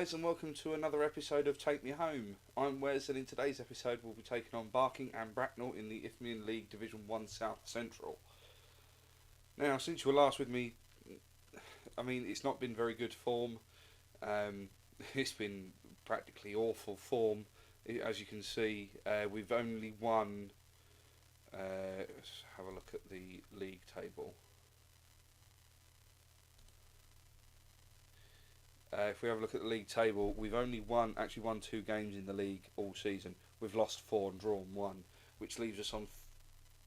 guys, and welcome to another episode of Take Me Home. I'm Wes, and in today's episode we'll be taking on Barking and Bracknell in the Isthmian League Division 1 South Central. Now, since you were last with me, it's not been very good form. It's been practically awful form. As you can see, we've only won... let's have a look at the league table. If we have a look at the league table, we've only won 2 games in the league all season. We've lost 4 and drawn 1, which leaves us on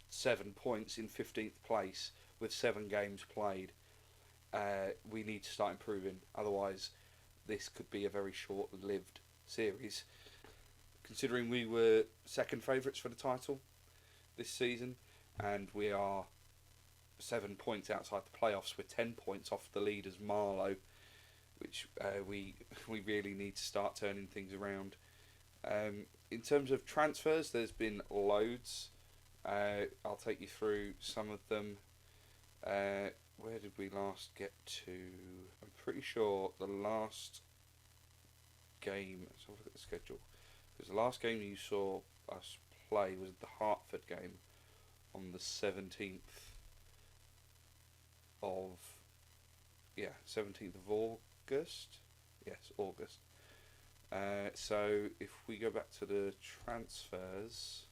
7 points in 15th place with 7 games played. We need to start improving, otherwise this could be a very short-lived series. Considering we were second favourites for the title this season, and we are 7 points outside the playoffs, we're 10 points off the leaders Marlow, which we really need to start turning things around. In terms of transfers, there's been loads. I'll take you through some of them. Where did we last get to? I'm pretty sure the last game, let's have a look at the schedule, because the last game you saw us play was the Hartford game on the 17th of August. Yes, August. So if we go back to the transfers,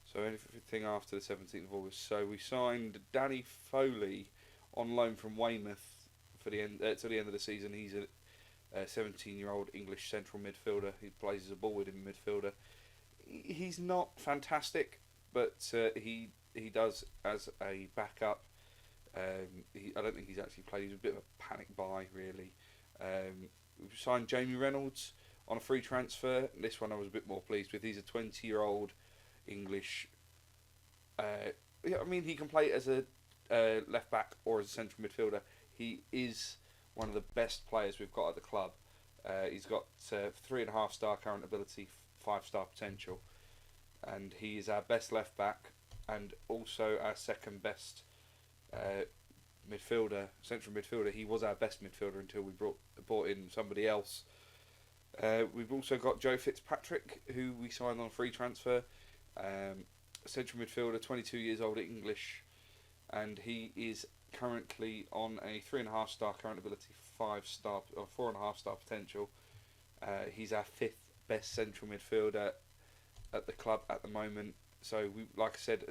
so everything after the 17th of August. So we signed Danny Foley on loan from Weymouth for the end to the end of the season. He's a 17-year-old English central midfielder. He plays as a ball-winning midfielder. He's not fantastic, but he does as a backup. I don't think he's actually played. He's a bit of a panic buy, really. We've signed Jamie Reynolds on a free transfer. This one I was a bit more pleased with. He's a 20-year-old English. He can play as a left back or as a central midfielder. He is one of the best players we've got at the club. He's got 3.5 star current ability, 5 star potential, and he is our best left back and also our second best midfielder, central midfielder. He was our best midfielder until we brought in somebody else. We've also got Joe Fitzpatrick, who we signed on a free transfer. Central midfielder, 22 years old, English, and he is currently on a 3.5 star current ability, 5 star or 4.5 star potential. He's our 5th best central midfielder at the club at the moment. So we, like I said,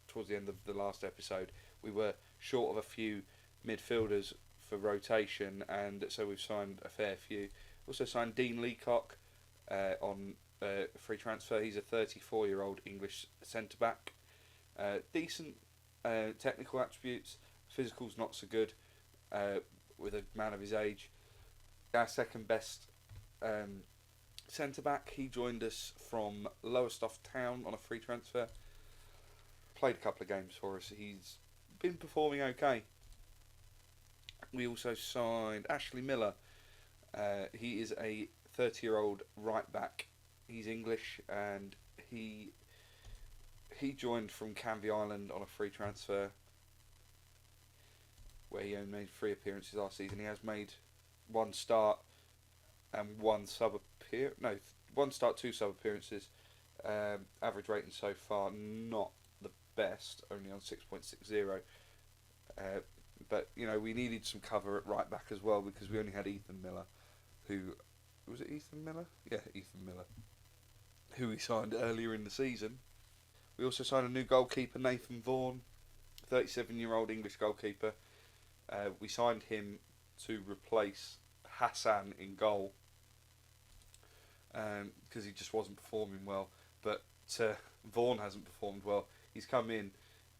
towards the end of the last episode, we were short of a few midfielders for rotation, and so we've signed a fair few. Also signed Dean Leacock on free transfer. He's a 34-year-old English centre back. Decent technical attributes. Physical's not so good with a man of his age. Our second best centre back. He joined us from Lowestoft Town on a free transfer. Played a couple of games for us. He's been performing okay. We also signed Ashley Miller. He is a 30-year-old right back. He's English, and he joined from Canvey Island on a free transfer, where he only made 3 appearances last season. He has made 1 start and 1 start, 2 sub appearances. Average rating so far not the best, only on 6.60. But we needed some cover at right back as well, because we only had Ethan Miller, Ethan Miller, who we signed earlier in the season. We also signed a new goalkeeper, Nathan Vaughan, 37-year-old English goalkeeper. We signed him to replace Hassan in goal, because he just wasn't performing well. But Vaughan hasn't performed well. He's come in,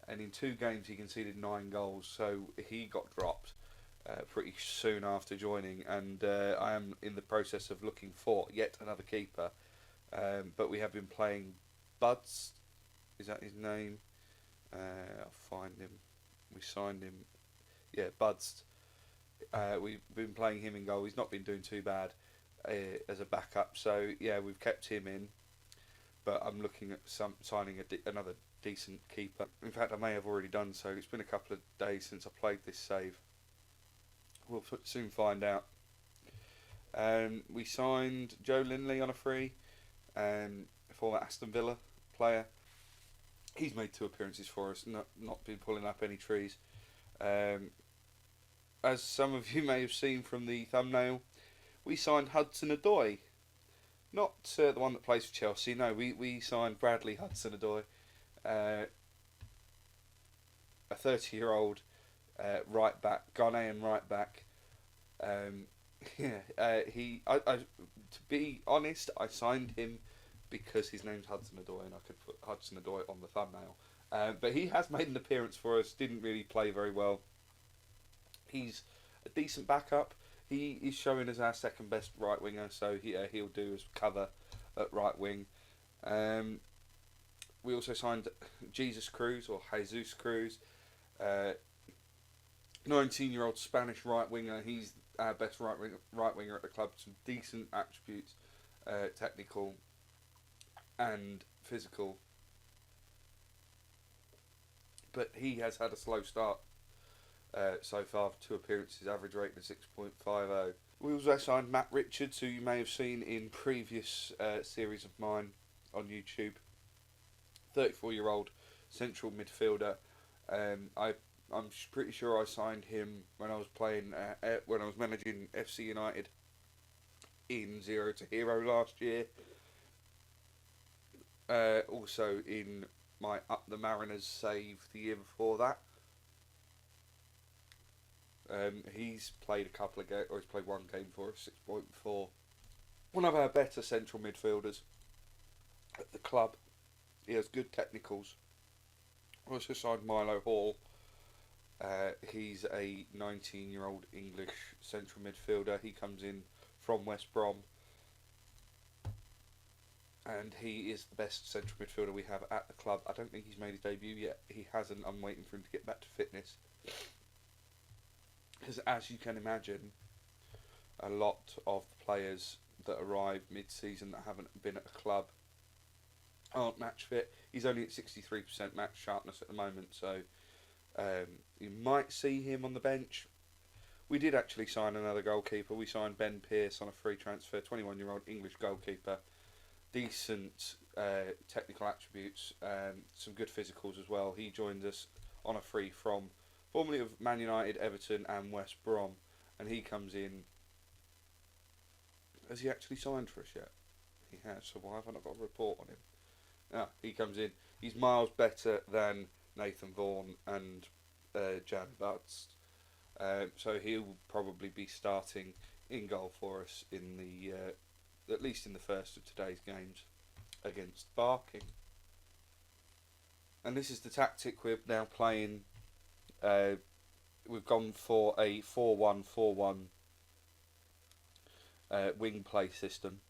and in 2 games he conceded 9 goals, so he got dropped pretty soon after joining, and I am in the process of looking for yet another keeper. But we have been playing Buds, is that his name? I'll find him. We signed him. Yeah, Buds. We've been playing him in goal. He's not been doing too bad as a backup, so yeah, we've kept him in. But I'm looking at signing another decent keeper. In fact, I may have already done so. It's been a couple of days since I played this save. We'll soon find out. We signed Joe Linley on a free, former Aston Villa player. He's made 2 appearances for us, not been pulling up any trees. As some of you may have seen from the thumbnail, we signed Hudson-Odoi. Not the one that plays for Chelsea, no, we signed Bradley Hudson-Odoi, a 30-year-old right back, Ghanaian right back. To be honest, I signed him because his name's Hudson-Odoi and I could put Hudson-Odoi on the thumbnail. But he has made an appearance for us, didn't really play very well. He's a decent backup. He is showing as our second best right winger, so he'll do as cover at right wing. We also signed Jesus Cruz, 19-year-old Spanish right winger. He's our best right winger at the club. Some decent attributes, technical and physical. But he has had a slow start so far, 2 appearances, average rating of 6.50. We also signed Matt Richards, who you may have seen in previous series of mine on YouTube. 34-year-old central midfielder. I'm pretty sure I signed him when I was playing when I was managing FC United in Zero to Hero last year. Also in my Up the Mariners save the year before that. He's played a couple of games, or he's played 1 game for us, 6.4. One of our better central midfielders at the club. He has good technicals. I also signed Milo Hall. He's a 19-year-old English central midfielder. He comes in from West Brom. And he is the best central midfielder we have at the club. I don't think he's made his debut yet. He hasn't. I'm waiting for him to get back to fitness. Because as you can imagine, a lot of the players that arrive mid-season that haven't been at a club aren't match fit. He's only at 63% match sharpness at the moment, so you might see him on the bench. We did actually sign another goalkeeper. We signed Ben Pearce on a free transfer, 21-year-old English goalkeeper. Decent technical attributes, some good physicals as well. He joined us on a free from formerly of Man United, Everton and West Brom, and he comes in. Has he actually signed for us yet? He has, so why have I not got a report on him? He comes in. He's miles better than Nathan Vaughan and Jan Butts, so he'll probably be starting in goal for us in the at least in the first of today's games against Barking. And this is the tactic we're now playing. We've gone for a 4-1-4-1 wing play system,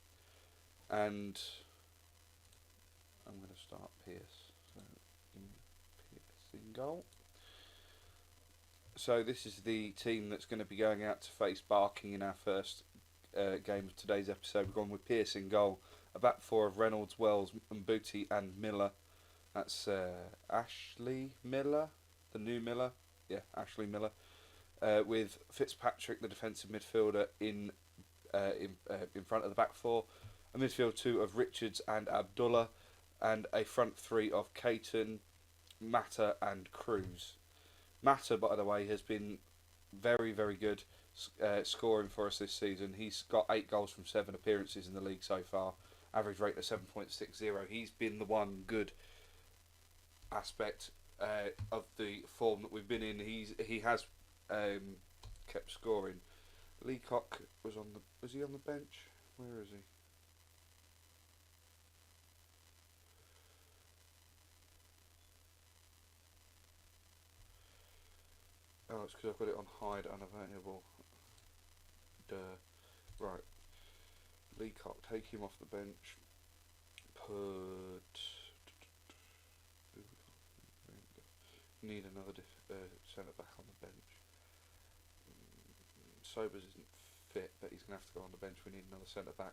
and I'm going to start Pearce. So Pearce in goal. So this is the team that's going to be going out to face Barking in our first game of today's episode. We've gone with Pearce in goal, a back 4 of Reynolds, Wells, Mbuti and Miller. That's Ashley Miller, the new Miller. Yeah, Ashley Miller. With Fitzpatrick, the defensive midfielder, in front of the back 4. A midfield 2 of Richards and Abdullah. And a front 3 of Caton, Mata and Cruz. Mata, by the way, has been very, very good scoring for us this season. He's got 8 goals from 7 appearances in the league so far. Average rate of 7.60. He's been the one good aspect of the form that we've been in. He has kept scoring. Leacock was he on the bench? Where is he? Oh, it's because I've got it on hide unavailable. Right. Leacock, take him off the bench. Need another centre back on the bench. Sobers isn't fit, but he's going to have to go on the bench. We need another centre back.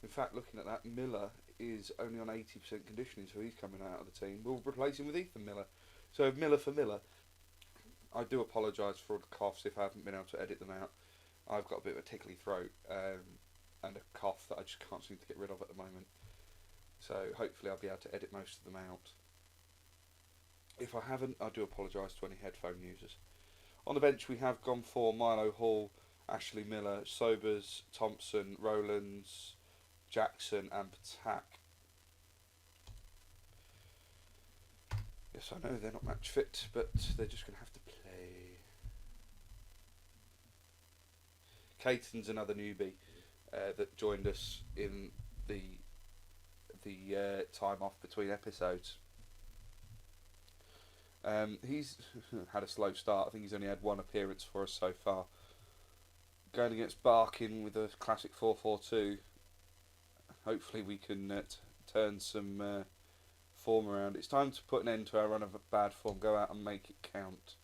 In fact, looking at that, Miller is only on 80% conditioning, so he's coming out of the team. We'll replace him with Ethan Miller. So Miller for Miller. I do apologise for all the coughs if I haven't been able to edit them out. I've got a bit of a tickly throat. and a cough that I just can't seem to get rid of at the moment. So hopefully I'll be able to edit most of them out. If I haven't, I do apologise to any headphone users. On the bench we have gone for Milo Hall, Ashley Miller, Sobers, Thompson, Rowlands, Jackson and Patak. Yes, I know they're not match fit, but they're just going to have to play. Caton's another newbie that joined us in the time off between episodes. He's had a slow start. I think he's only had one appearance for us so far. Going against Barking with a classic 4-4-2. Hopefully we can turn some form around. It's time to put an end to our run of bad form. Go out and make it count.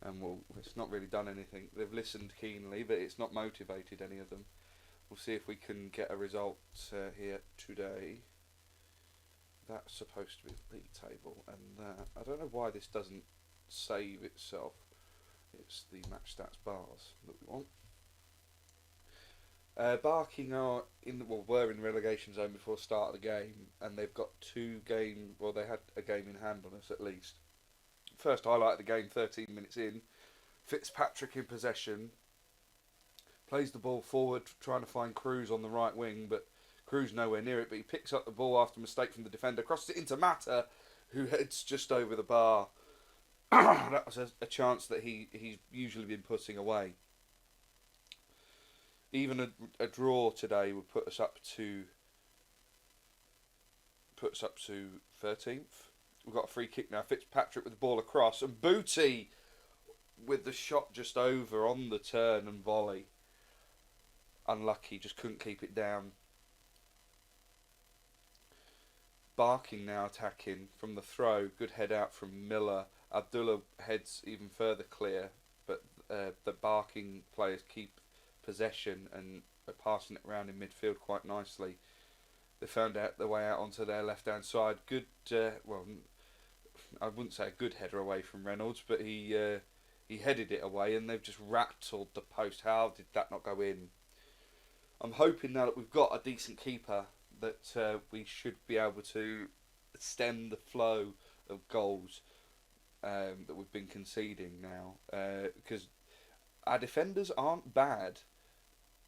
And it's not really done anything. They've listened keenly, but it's not motivated any of them. We'll see if we can get a result here today. That's supposed to be the league table, and I don't know why this doesn't save itself. It's the match stats bars that we want. Barking are were in relegation zone before the start of the game, and they've got they had a game in hand on us at least. First highlight of the game, 13 minutes in, Fitzpatrick in possession, plays the ball forward, trying to find Cruz on the right wing, but Cruz nowhere near it, but he picks up the ball after a mistake from the defender, crosses it into Mata, who heads just over the bar. That was a chance that he's usually been putting away. Even a draw today would put us up to 13th. We've got a free kick now. Fitzpatrick with the ball across, and Booty with the shot just over on the turn and volley. Unlucky, just couldn't keep it down. Barking now attacking from the throw. Good head out from Miller. Abdullah heads even further clear, but the Barking players keep possession and are passing it around in midfield quite nicely. They found out their way out onto their left-hand side. Good, I wouldn't say a good header away from Reynolds, but he headed it away, and they've just rattled the post. How did that not go in? I'm hoping now that we've got a decent keeper that we should be able to stem the flow of goals that we've been conceding now, because our defenders aren't bad,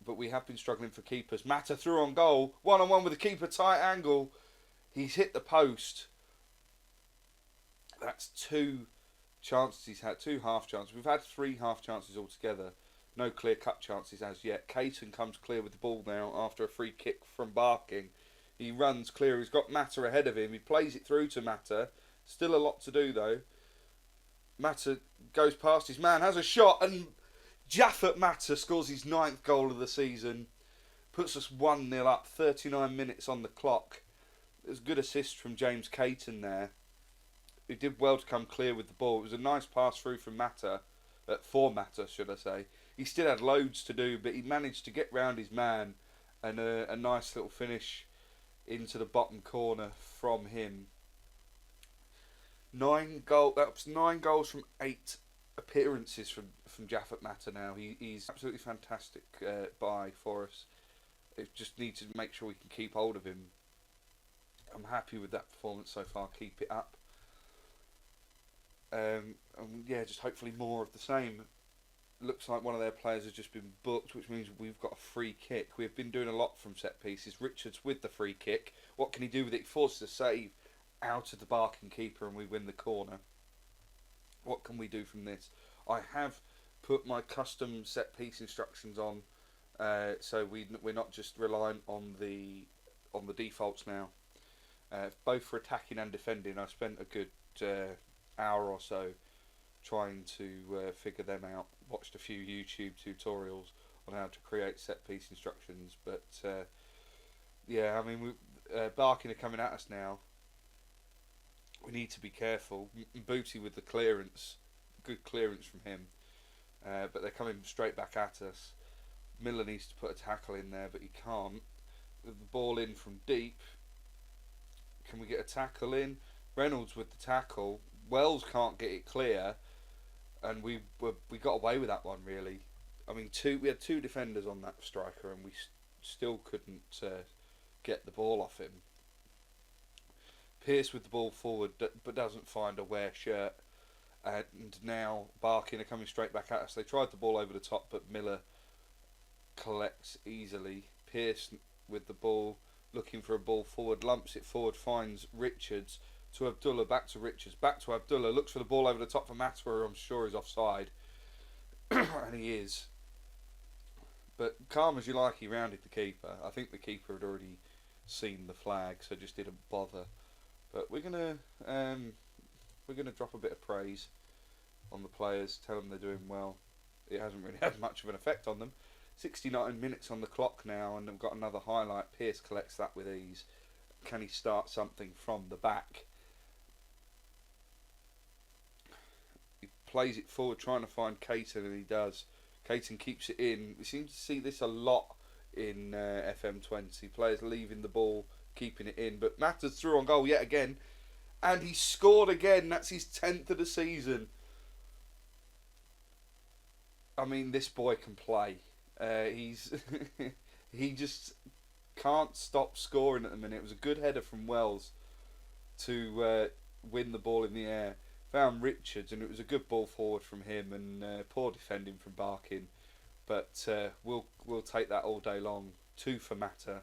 but we have been struggling for keepers. Mata through on goal, one-on-one with the keeper, tight angle. He's hit the post. That's two chances he's had, two half chances. We've had three half chances altogether. No clear-cut chances as yet. Caton comes clear with the ball now after a free kick from Barking. He runs clear. He's got Mata ahead of him. He plays it through to Mata. Still a lot to do, though. Mata goes past his man, has a shot, and Jaffet Mata scores his 9th goal of the season. Puts us 1-0 up, 39 minutes on the clock. There's a good assist from James Caton there. He did well to come clear with the ball. It was a nice pass through from Mata, for Mata, should I say. He still had loads to do, but he managed to get round his man, and a nice little finish into the bottom corner from him. 9 goals from 8 appearances from Jaffet Mata now. He's absolutely fantastic buy for us. It just needs to make sure we can keep hold of him. I'm happy with that performance so far. Keep it up. And yeah, just hopefully more of the same. Looks like one of their players has just been booked, which means we've got a free kick. We've been doing a lot from set pieces. Richards with the free kick. What can he do with it? He forces a save out of the Barking keeper, and we win the corner. What can we do from this? I have put my custom set piece instructions on, so we're not just reliant on the defaults now. Both for attacking and defending. I spent a good hour or so trying to figure them out. Watched a few YouTube tutorials on how to create set piece instructions, but yeah, I mean, Barking are coming at us now. We need to be careful. Booty with the clearance, good clearance from him, but they're coming straight back at us. Miller needs to put a tackle in there, but he can't. With the ball in from deep, can we get a tackle in? Reynolds with the tackle. Wells can't get it clear, and we got away with that one really. I mean, we had 2 defenders on that striker, and still couldn't get the ball off him. Pearce with the ball forward, but doesn't find a Ware shirt. And now Barking are coming straight back at us. They tried the ball over the top, but Miller collects easily. Pearce with the ball, looking for a ball forward, lumps it forward, finds Richards to Abdullah, back to Richards, back to Abdullah, looks for the ball over the top for Mata, who I'm sure is offside. And he is. But calm as you like, he rounded the keeper. I think the keeper had already seen the flag, so just didn't bother. But we're gonna drop a bit of praise on the players, tell them they're doing well. It hasn't really had much of an effect on them. 69 minutes on the clock now, and they've got another highlight. Pearce collects that with ease. Can he start something from the back? He plays it forward, trying to find Caton, and he does. Caton keeps it in. We seem to see this a lot in FM20. Players leaving the ball, keeping it in. But Mata's through on goal yet again. And he scored again. That's his 10th of the season. I mean, this boy can play. He's he just can't stop scoring at the minute. It was a good header from Wells to win the ball in the air. Found Richards, and it was a good ball forward from him, and poor defending from Barking. But we'll take that all day long. 2 for Mata,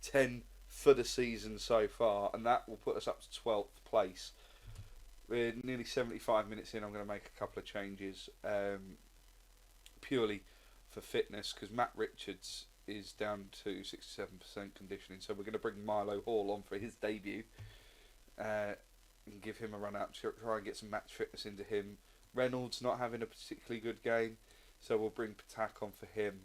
10 for the season so far, and that will put us up to 12th place. We're nearly 75 minutes in. I'm going to make a couple of changes, purely for fitness, because Matt Richards is down to 67% conditioning, so we're going to bring Milo Hall on for his debut and give him a run out to try and get some match fitness into him. Reynolds not having a particularly good game, so we'll bring Patak on for him,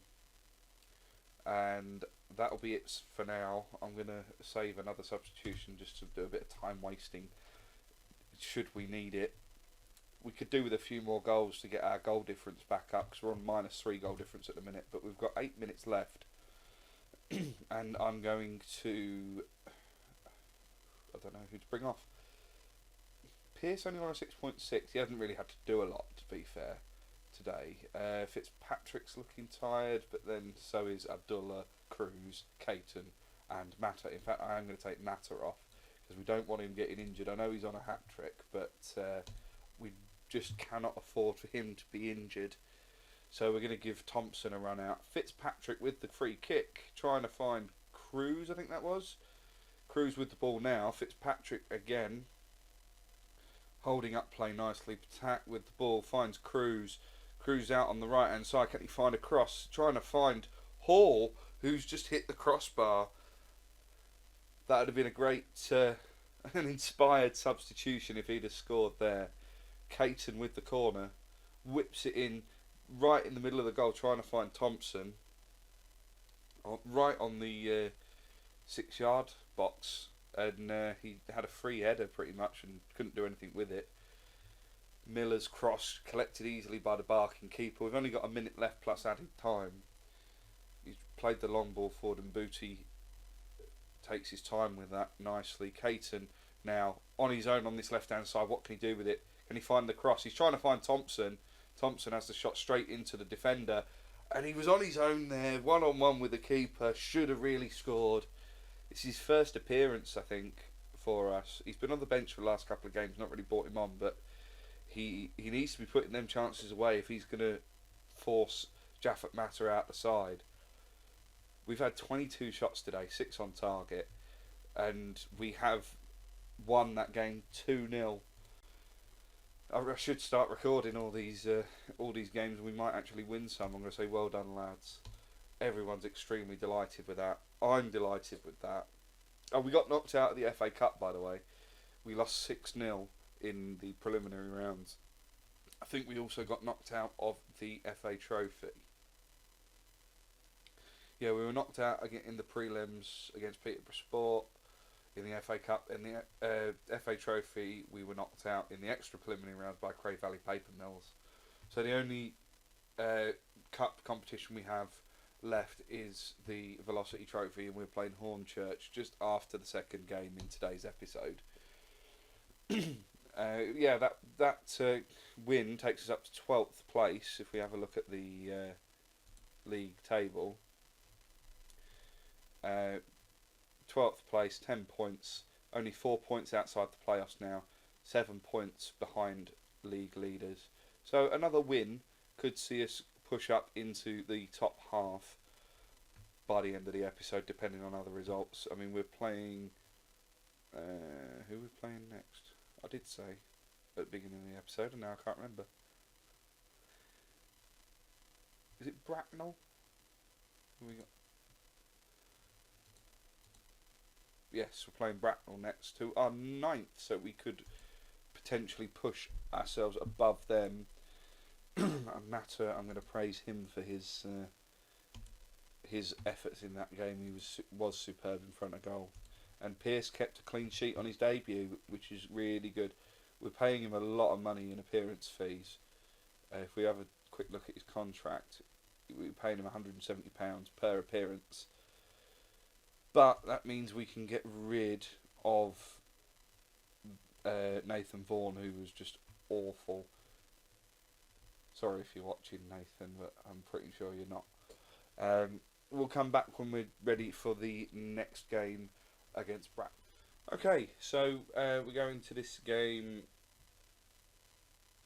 and that'll be it for now. I'm going to save another substitution just to do a bit of time wasting should we need it. We could do with a few more goals to get our goal difference back up, because we're on -3 goal difference at the minute, but we've got 8 minutes left. And I'm going to, I don't know who to bring off. Pearce only on a 6.6. He hasn't really had to do a lot, to be fair, today. Fitzpatrick's looking tired, but then so is Abdullah, Cruz, Caton and Mata. In fact, I am going to take Mata off, because we don't want him getting injured. I know he's on a hat-trick, but we just cannot afford for him to be injured. So we're going to give Thompson a run out. Fitzpatrick with the free kick, trying to find Cruz, I think that was. Cruz with the ball now. Fitzpatrick again, holding up play nicely. Patak with the ball, finds Cruz. Cruz out on the right hand side. Can he find a cross? Trying to find Hall, who's just hit the crossbar. That would have been a great, an inspired substitution if he'd have scored there. Caton with the corner, whips it in right in the middle of the goal, trying to find Thompson. Right on the 6-yard box, and he had a free header pretty much and couldn't do anything with it. Miller's cross collected easily by the Barking keeper. We've only got a minute left plus added time. He's played the long ball forward, and Booty takes his time with that nicely. Caton now on his own on this left hand side. What can he do with it? Can he find the cross? He's trying to find Thompson. Thompson has the shot straight into the defender, and he was on his own there, 1-on-1 with the keeper. Should have really scored. It's his first appearance, I think, for us. He's been on the bench for the last couple of games, not really brought him on, but he needs to be putting them chances away if he's going to force Jaffet Mata out the side. We've had 22 shots today, 6 on target, and we have won that game 2-0. I should start recording all these games. We might actually win some. I'm going to say well done, lads. Everyone's extremely delighted with that. I'm delighted with that. Oh, we got knocked out of the FA Cup, by the way. We lost 6-0 in the preliminary rounds. I think we also got knocked out of the FA Trophy. Yeah, we were knocked out again in the prelims against Peterborough Sport. In the FA Cup, in the FA Trophy, we were knocked out in the extra preliminary rounds by Cray Valley Paper Mills. So the only cup competition we have left is the Velocity Trophy, and we're playing Hornchurch just after the second game in today's episode. Yeah, that win takes us up to 12th place if we have a look at the league table. 12th place, 10 points, only 4 points outside the playoffs now, 7 points behind league leaders. So another win could see us push up into the top half by the end of the episode, depending on other results. I mean, we're playing... who are we playing next? I did say at the beginning of the episode, and now I can't remember. Is it Bracknell? Who we got? Yes, we're playing Bracknell next to our 9th, so we could potentially push ourselves above them. And Matter, I'm going to praise him for his efforts in that game. He was superb in front of goal. And Pearce kept a clean sheet on his debut, which is really good. We're paying him a lot of money in appearance fees. If we have a quick look at his contract, we're paying him £170 per appearance. But that means we can get rid of Nathan Vaughan, who was just awful. Sorry if you're watching, Nathan, but I'm pretty sure you're not. We'll come back when we're ready for the next game against Brack. Okay, so we go into this game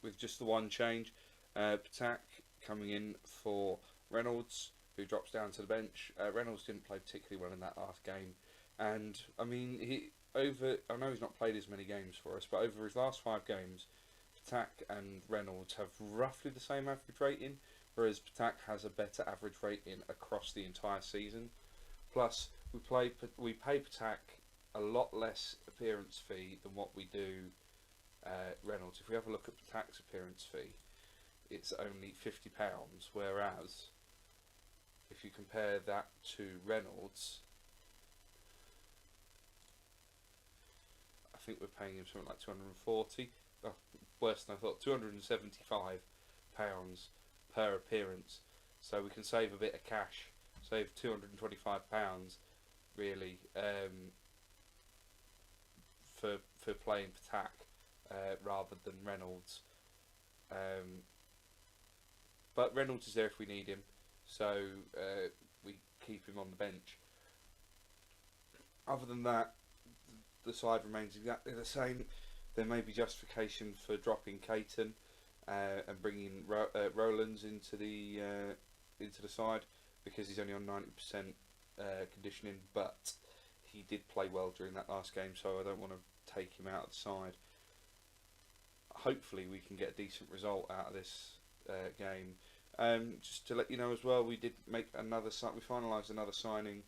with just the one change. Patak coming in for Reynolds, who drops down to the bench. Reynolds didn't play particularly well in that last game, and I mean, I know he's not played as many games for us, but over his last 5 games, Patak and Reynolds have roughly the same average rating, whereas Patak has a better average rating across the entire season. Plus, we pay Patak a lot less appearance fee than what we do Reynolds. If we have a look at Patak's appearance fee, it's only £50, whereas if you compare that to Reynolds, I think we're paying him something like 240. Oh, worse than I thought, £275 per appearance. So we can save a bit of cash, save £225 really, for playing Patak rather than Reynolds. But Reynolds is there if we need him, so we keep him on the bench. Other than that, the side remains exactly the same. There may be justification for dropping Caton and bringing Rowlands into the side, because he's only on 90% conditioning, but he did play well during that last game, so I don't want to take him out of the side. Hopefully we can get a decent result out of this game. Just to let you know as well, we did make another we finalised another signing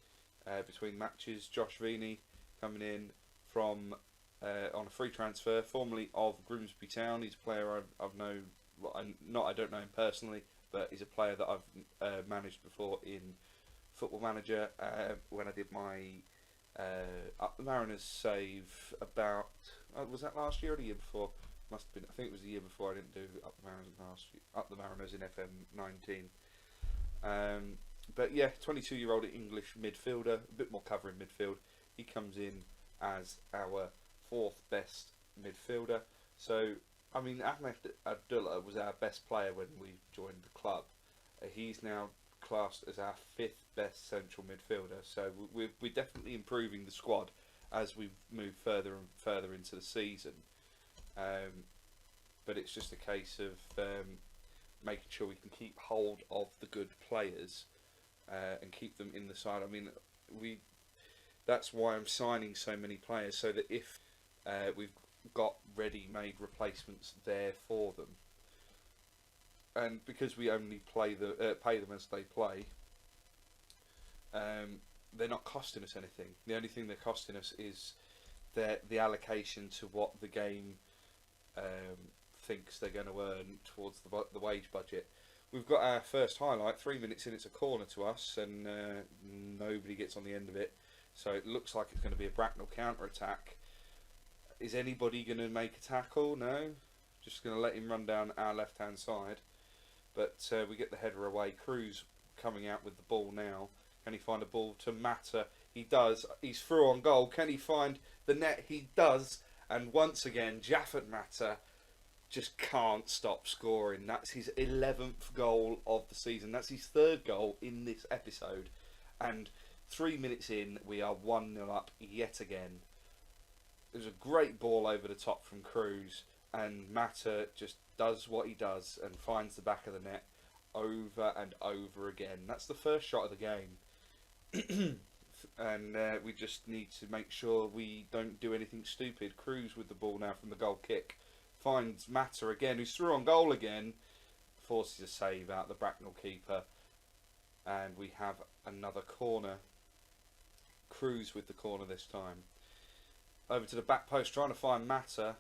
between matches. Josh Veeney coming in from on a free transfer, formerly of Grimsby Town. He's a player I've known. Well, I don't know him personally, but he's a player that I've managed before in Football Manager when I did my Up the Mariners save about was that last year or the year before? Must have been. I think it was the year before. I didn't do Up the Mariners in FM19. But yeah, 22-year-old English midfielder, a bit more cover in midfield. He comes in as our 4th best midfielder. So I mean, Ahmed Abdullah was our best player when we joined the club. He's now classed as our 5th best central midfielder. So we're definitely improving the squad as we move further and further into the season. But it's just a case of making sure we can keep hold of the good players and keep them in the side. I mean, that's why I'm signing so many players, so that if we've got ready-made replacements there for them, and because we only pay them as they play, they're not costing us anything. The only thing they're costing us is the allocation to what the game thinks they're going to earn towards the wage budget. We've got our first highlight, 3 minutes in, it's a corner to us, and nobody gets on the end of it. So it looks like it's going to be a Bracknell counter-attack. Is anybody going to make a tackle? No. Just going to let him run down our left-hand side. But we get the header away. Cruz coming out with the ball now. Can he find a ball to Matter? He does. He's through on goal. Can he find the net? He does. And once again, Jaffet Matter just can't stop scoring. That's his 11th goal of the season. That's his 3rd goal in this episode. And 3 minutes in, we are 1-0 up yet again. There's a great ball over the top from Cruz, and Mata just does what he does and finds the back of the net over and over again. That's the first shot of the game. And we just need to make sure we don't do anything stupid. Cruz with the ball now from the goal kick. Finds Mata again, who's through on goal again. Forces a save out the Bracknell keeper. And we have another corner. Cruz with the corner this time. Over to the back post, trying to find Mata.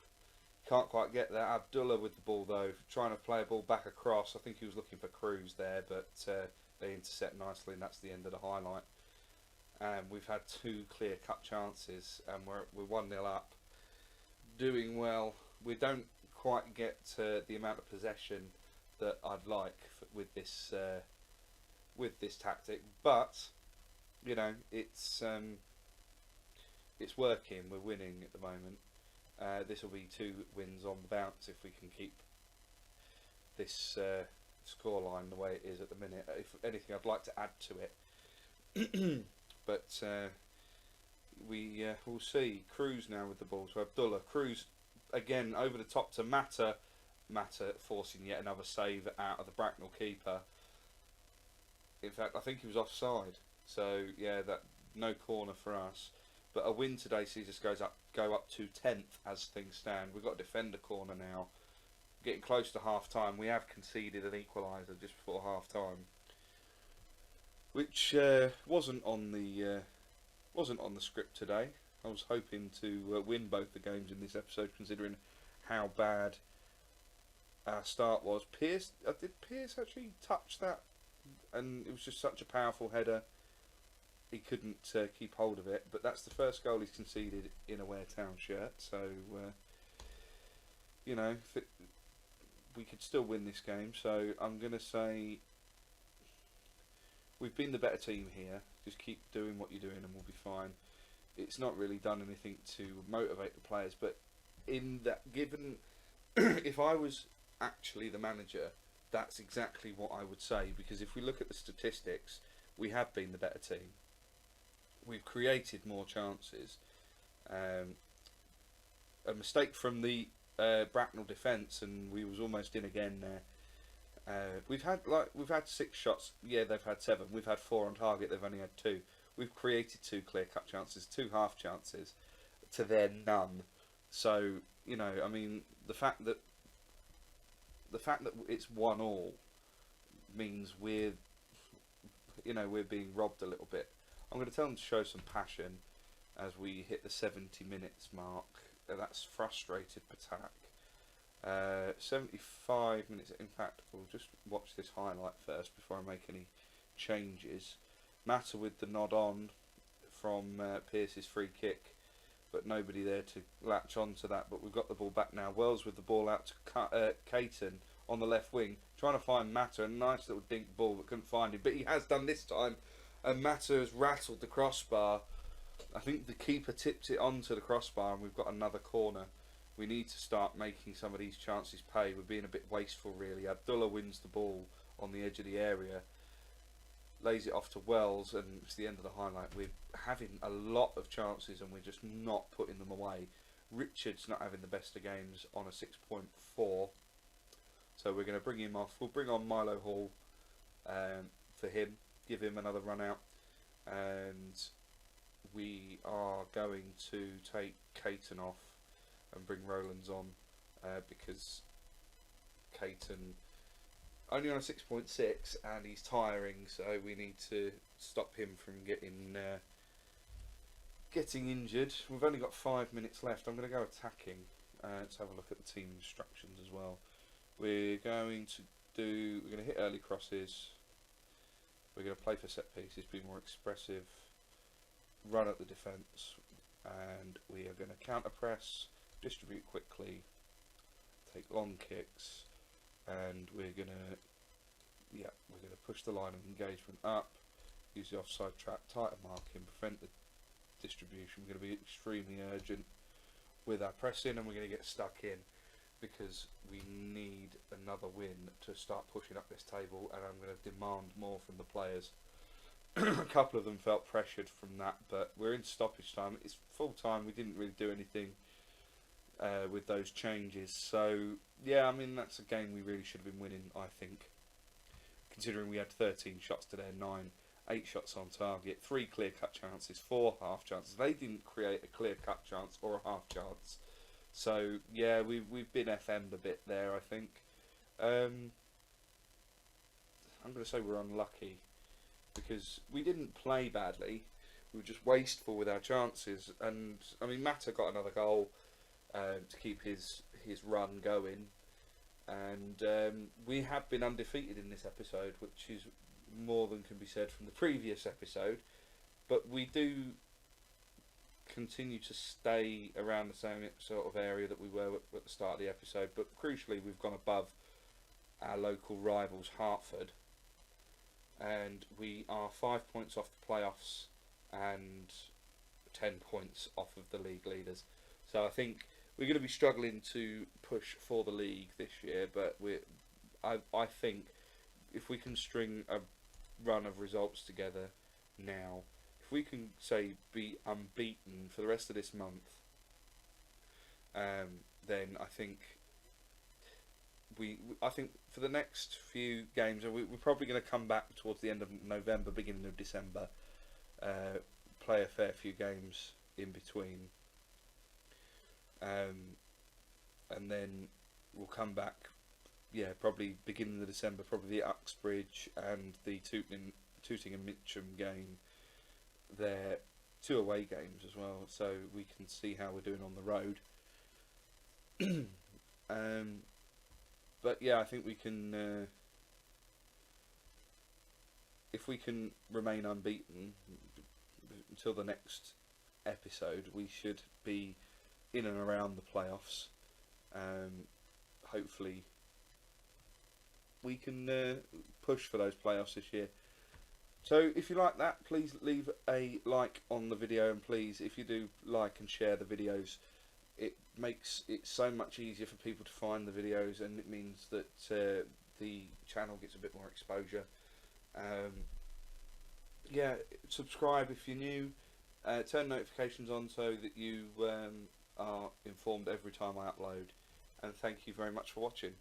Can't quite get there. Abdullah with the ball though, trying to play a ball back across. I think he was looking for Cruz there, but they intercept nicely, and that's the end of the highlight. And we've had 2 clear-cut chances, and we're 1-0 up. Doing well. We don't quite get the amount of possession that I'd like with this tactic, but you know it's working. We're winning at the moment. This will be 2 wins on the bounce if we can keep this scoreline the way it is at the minute. If anything, I'd like to add to it. But we'll see. Cruz now with the ball to Abdullah. Cruz again over the top to Mata. Mata forcing yet another save out of the Bracknell keeper. In fact, I think he was offside. So yeah, that no corner for us. But a win today sees us go up to 10th as things stand. We've got a defender corner now. Getting close to half time. We have conceded an equaliser just before half time, which wasn't on the script today. I was hoping to win both the games in this episode, considering how bad our start was. Did Pierce actually touch that? And it was just such a powerful header. He couldn't keep hold of it. But that's the first goal he's conceded in a Ware Town shirt. So you know, we could still win this game. So I'm going to say we've been the better team here. Just keep doing what you're doing and we'll be fine. It's not really done anything to motivate the players, but in that given, if I was actually the manager, that's exactly what I would say, because if we look at the statistics, we have been the better team. We've created more chances. A mistake from the Bracknell defence, and we was almost in again there. We've had 6 shots. Yeah, they've had 7. We've had 4 on target. They've only had 2. We've created 2 clear-cut chances, 2 half chances, to their none. So you know, I mean, the fact that it's 1-1 means we're being robbed a little bit. I'm going to tell them to show some passion as we hit the 70 minutes mark. That's frustrated Patak. 75 minutes. In fact, we'll just watch this highlight first before I make any changes. Mata with the nod on from Pierce's free kick, but nobody there to latch on to that. But we've got the ball back now. Wells with the ball out to Caton on the left wing, trying to find Mata. A nice little dink ball, but couldn't find him. But he has done this time, and Mata has rattled the crossbar. I think the keeper tipped it onto the crossbar, and we've got another corner. We need to start making some of these chances pay. We're being a bit wasteful, really. Abdullah wins the ball on the edge of the area, lays it off to Wells, and it's the end of the highlight. We're having a lot of chances, and we're just not putting them away. Richard's not having the best of games on a 6.4, so we're going to bring him off. We'll bring on Milo Hall for him, give him another run out, and we are going to take Caton off and bring Rowlands on because Caton only on a 6.6 and he's tiring, so we need to stop him from getting injured. We've only got 5 minutes left. I'm going to go attacking. Let's have a look at the team instructions as well. We're going to hit early crosses. We're going to play for set pieces, be more expressive, run at the defence, and we are going to counter press, distribute quickly, take long kicks, and we're going to push the line of engagement up, use the offside trap, tighter marking, prevent the distribution. We're going to be extremely urgent with our pressing, and we're going to get stuck in because we need another win to start pushing up this table, and I'm going to demand more from the players. a couple of them felt pressured from that, but we're in stoppage time. It's full time. We didn't really do anything with those changes. So, yeah, I mean, that's a game we really should have been winning, I think. Considering we had 13 shots to their 9, 8 shots on target, 3 clear-cut chances, 4 half chances. They didn't create a clear-cut chance or a half chance. So, yeah, we've been FM'd a bit there, I think. I'm going to say we're unlucky, because we didn't play badly. We were just wasteful with our chances. And, I mean, Mata got another goal to keep his run going. And we have been undefeated in this episode, which is more than can be said from the previous episode. But we do continue to stay around the same sort of area that we were at the start of the episode. But crucially, we've gone above our local rivals, Hartford. And we are 5 points off the playoffs and 10 points off of the league leaders. So I think we're going to be struggling to push for the league this year, but I think if we can string a run of results together now, if we can, say, be unbeaten for the rest of this month, then I think for the next few games, we're probably going to come back towards the end of November, beginning of December, play a fair few games in between. And then we'll come back, probably beginning of December, probably the Uxbridge and the Tooting and Mitcham game. They're 2 away games as well, so we can see how we're doing on the road. But yeah, I think we can, if we can remain unbeaten until the next episode, we should be in and around the playoffs. Hopefully we can push for those playoffs this year. So if you like that, please leave a like on the video, and please, if you do like and share the videos, it makes it so much easier for people to find the videos, and it means that the channel gets a bit more exposure. Yeah, subscribe if you're new, turn notifications on so that you are informed every time I upload, and thank you very much for watching.